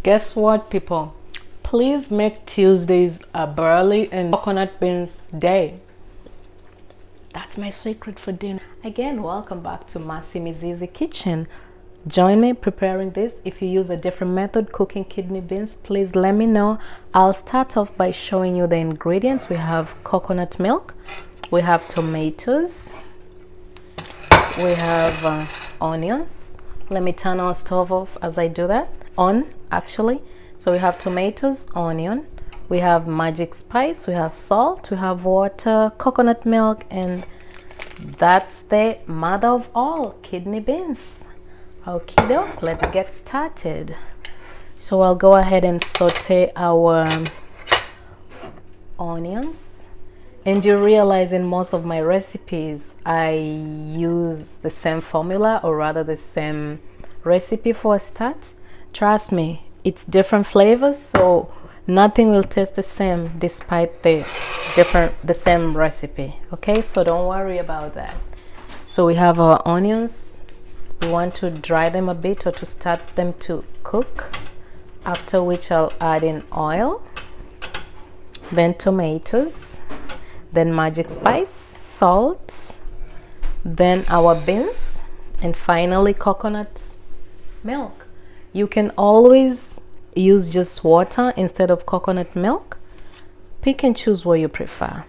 Guess what, people? Please make Tuesdays a barley and coconut beans day. That's my secret for dinner. Again, welcome back to Massimi's Kitchen. Join me preparing this. If you use a different method cooking kidney beans, please let me know. I'll start off by showing you the ingredients. We have coconut milk, we have tomatoes, we have onions. Let me turn our stove off as I do that. On, actually. So we have tomatoes, onion, we have magic spice, we have salt, we have water, coconut milk, and that's the mother of all, kidney beans. Okay, doke, let's get started. So I'll go ahead and saute our onions. And you realize in most of my recipes, I use the same formula, or rather the same recipe for a start. Trust me, it's different flavors, so nothing will taste the same despite the same recipe. Okay, so don't worry about that. So we have our onions. We want to dry them a bit or to start them to cook, after which I'll add in oil, then tomatoes, then magic spice, salt, then our beans, and finally coconut milk. You can always use just water instead of coconut milk. Pick and choose what you prefer.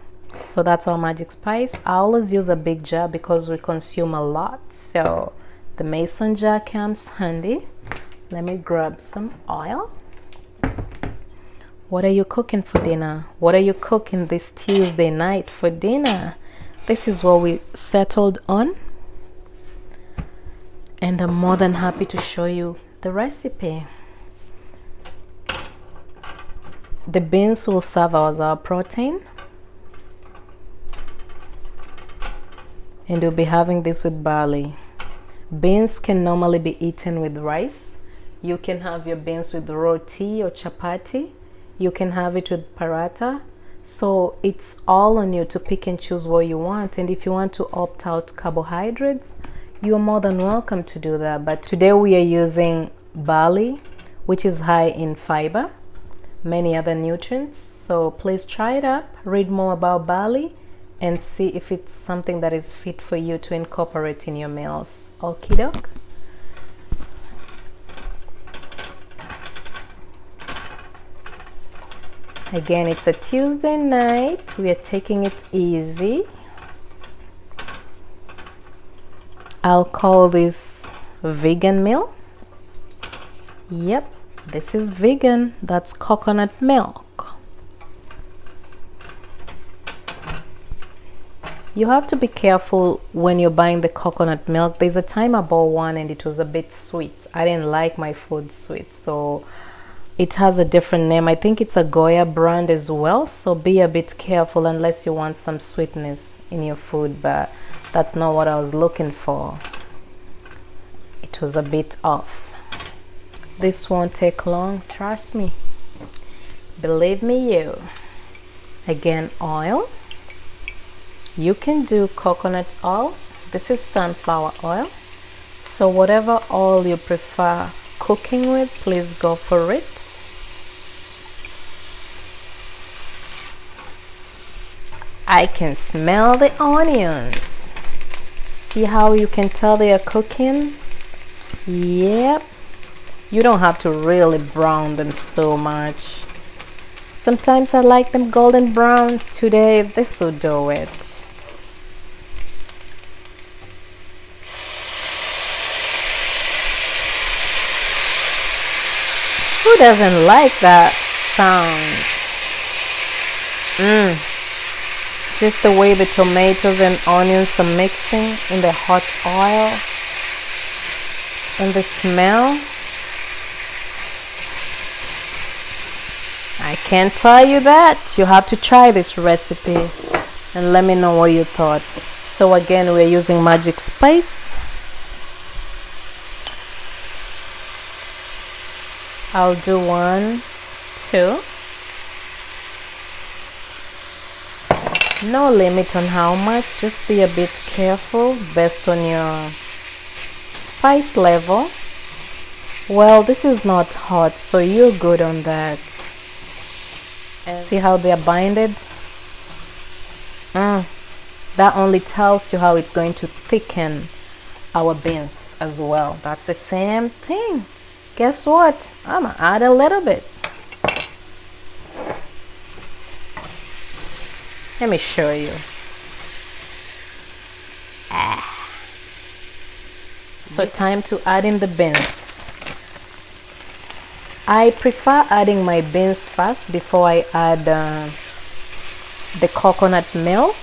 So that's our magic spice. I always use a big jar because we consume a lot, so the mason jar comes handy. Let me grab some oil. What are you cooking for dinner? What are you cooking this Tuesday night for dinner? This is what we settled on, and I'm more than happy to show you the recipe. The beans will serve as our protein, and we'll be having this with barley. Beans can normally be eaten with rice. You can have your beans with roti or chapati. You can have it with paratha. So it's all on you to pick and choose what you want. And if you want to opt out carbohydrates, you're more than welcome to do that. But today we are using barley, which is high in fiber, many other nutrients. So please try it up, read more about barley, and see if it's something that is fit for you to incorporate in your meals. Okie doke. Again, it's a Tuesday night. We are taking it easy. I'll call this vegan meal. Yep, this is vegan. That's coconut milk. You have to be careful when you're buying the coconut milk. There's a time I bought one and it was a bit sweet. I didn't like my food sweet, so it has a different name. I think it's a Goya brand as well, so be a bit careful unless you want some sweetness in your food, but that's not what I was looking for. It was a bit off. This won't take long, trust me. Believe me, you. Again, oil. You can do coconut oil. This is sunflower oil. So whatever oil you prefer cooking with, please go for it. I can smell the onions. See how you can tell they are cooking? Yep. You don't have to really brown them so much. Sometimes I like them golden brown. Today this will do it. Who doesn't like that sound? Just the way the tomatoes and onions are mixing in the hot oil, and the smell. I can't tell you that. You have to try this recipe and let me know what you thought. So again, we're using magic spice. I'll do 1, 2. No limit on how much, just be a bit careful based on your spice level. Well, this is not hot, so you're good on that. And see how they're binded? That only tells you how it's going to thicken our beans as well. That's the same thing. Guess what? I'm gonna add a little bit. Let me show you. So time to add in the beans. I prefer adding my beans first before I add the coconut milk,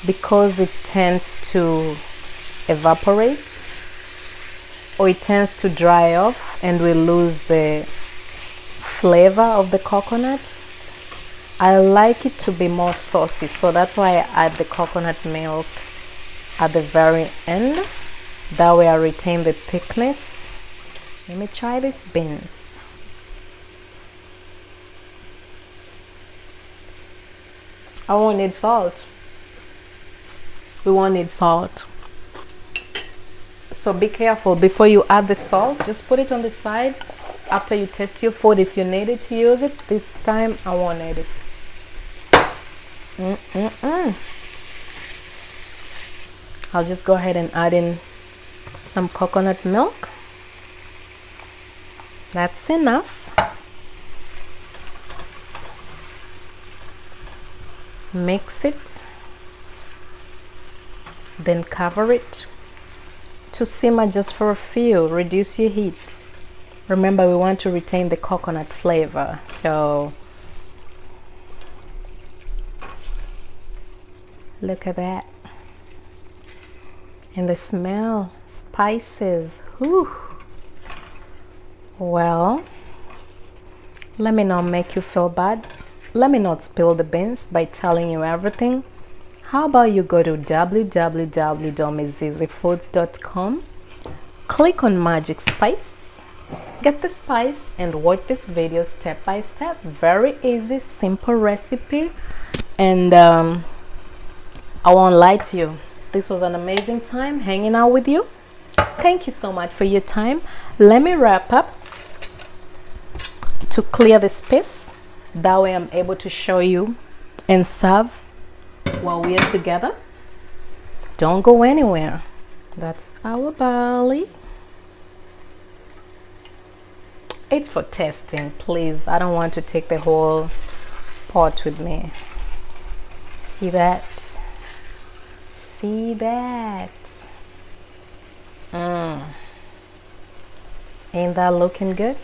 because it tends to evaporate or it tends to dry off and we lose the flavor of the coconut. I like it to be more saucy, so that's why I add the coconut milk at the very end. That way I retain the thickness. Let me try these beans. I won't need salt. We won't need salt. So be careful before you add the salt. Just put it on the side after you taste your food. If you needed to use it, this time I won't need it. I'll just go ahead and add in some coconut milk. That's enough. Mix it, then cover it to simmer just for a few. Reduce your heat. Remember, we want to retain the coconut flavor, so look at that. And the smell, spices. Whew. Well, let me not make you feel bad. Let me not spill the beans by telling you everything. How about you go to www.mizizifoods.com, click on Magic Spice, get the spice, and watch this video step by step. Very easy, simple recipe. And I won't lie to you, this was an amazing time hanging out with you. Thank you so much for your time. Let me wrap up to clear the space. That way I'm able to show you and serve while we are together. Don't go anywhere. That's our barley. It's for testing, please. I don't want to take the whole pot with me. See that? See that? Ain't that looking good?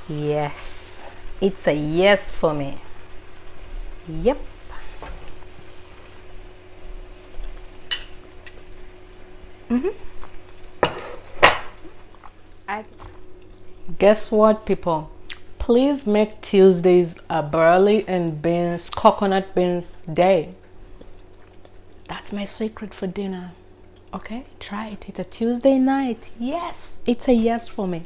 Yes. It's a yes for me. Yep. Guess what, people? Please make Tuesdays a barley and beans, coconut beans day. That's my secret for dinner. Okay, try it. It's a Tuesday night. Yes, it's a yes for me.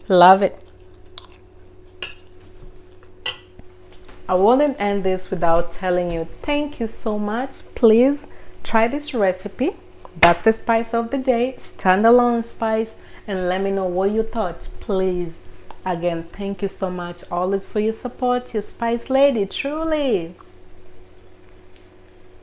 Love it. I wouldn't end this without telling you thank you so much. Please try this recipe. That's the spice of the day, standalone spice, and let me know what you thought. Please, again, thank you so much always for your support. Your spice lady, truly.